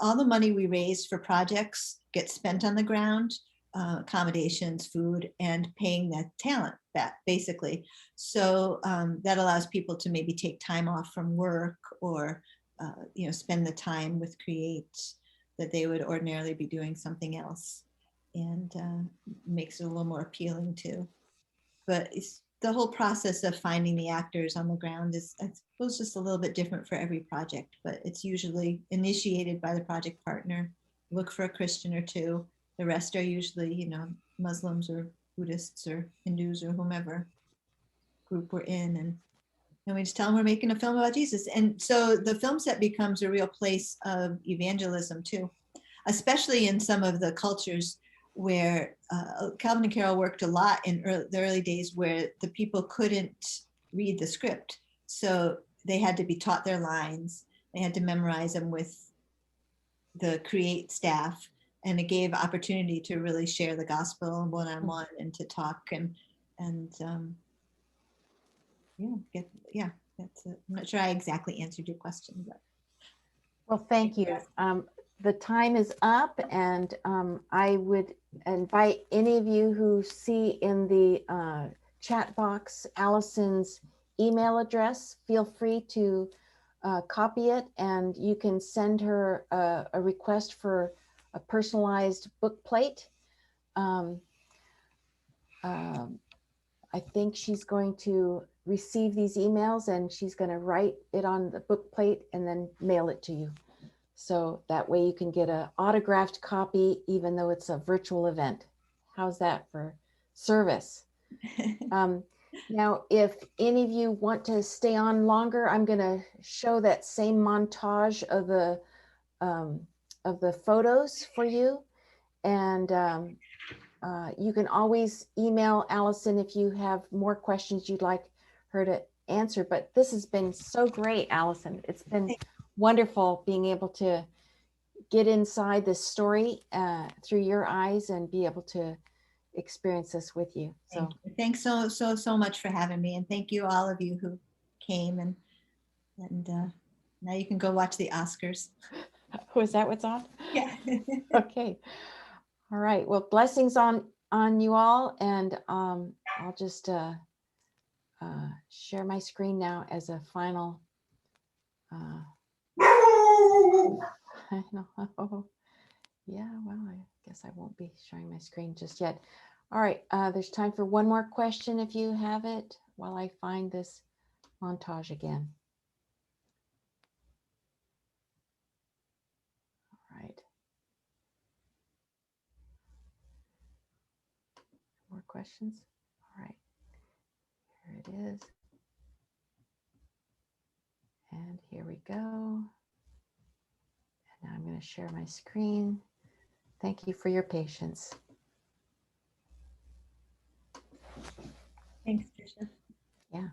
all the money we raise for projects gets spent on the ground, accommodations, food, and paying that talent back, basically. So that allows people to maybe take time off from work or spend the time with Create that they would ordinarily be doing something else, and makes it a little more appealing too. But it's the whole process of finding the actors on the ground is, I suppose, just a little bit different for every project, but it's usually initiated by the project partner. Look for a Christian or two. The rest are usually, Muslims or Buddhists or Hindus or whomever group we're in. And we just tell them we're making a film about Jesus. And so the film set becomes a real place of evangelism too, especially in some of the cultures where Calvin and Carol worked a lot in the early days where the people couldn't read the script. So they had to be taught their lines. They had to memorize them with the Create staff. And it gave opportunity to really share the gospel one-on-one and to talk and that's it. I'm not sure I exactly answered your question, but.
Well, thank you. The time is up, and I would invite any of you who see in the chat box Allison's email address, feel free to copy it, and you can send her a request for a personalized book plate. I think she's going to receive these emails and she's going to write it on the book plate and then mail it to you. So that way you can get an autographed copy, even though it's a virtual event. How's that for service? Now, if any of you want to stay on longer, I'm going to show that same montage of the photos for you. And you can always email Allison if you have more questions you'd like her to answer. But this has been so great, Allison. It's been wonderful being able to get inside this story through your eyes and be able to experience this with you. So
thanks so much for having me, and thank you all of you who came, and now you can go watch the Oscars.
Oh, is that what's on?
Yeah.
Okay. All right. Well, blessings on you all, and I'll just share my screen now as a final. I know. Yeah. Well, I guess I won't be sharing my screen just yet. All right. There's time for one more question if you have it, while I find this montage again. All right. More questions? All right. Here it is. And here we go. And now I'm going to share my screen. Thank you for your patience.
Thanks, Tricia.
Yeah.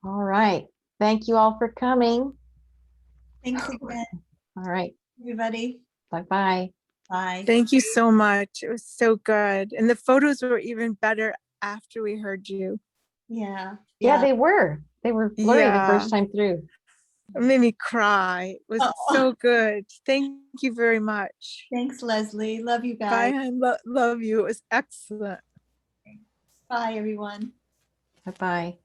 All right. Thank you all for coming.
Thanks again,
All right.
everybody.
Bye-bye.
Bye.
Thank you so much. It was so good. And the photos were even better after we heard you.
Yeah.
Yeah, they were. They were blurry the first time through.
It made me cry. It was
Oh.
so good. Thank you very much.
Thanks, Leslie. Love you
Bye,
guys.
hon. Love you. It was excellent.
Bye, everyone.
Bye-bye.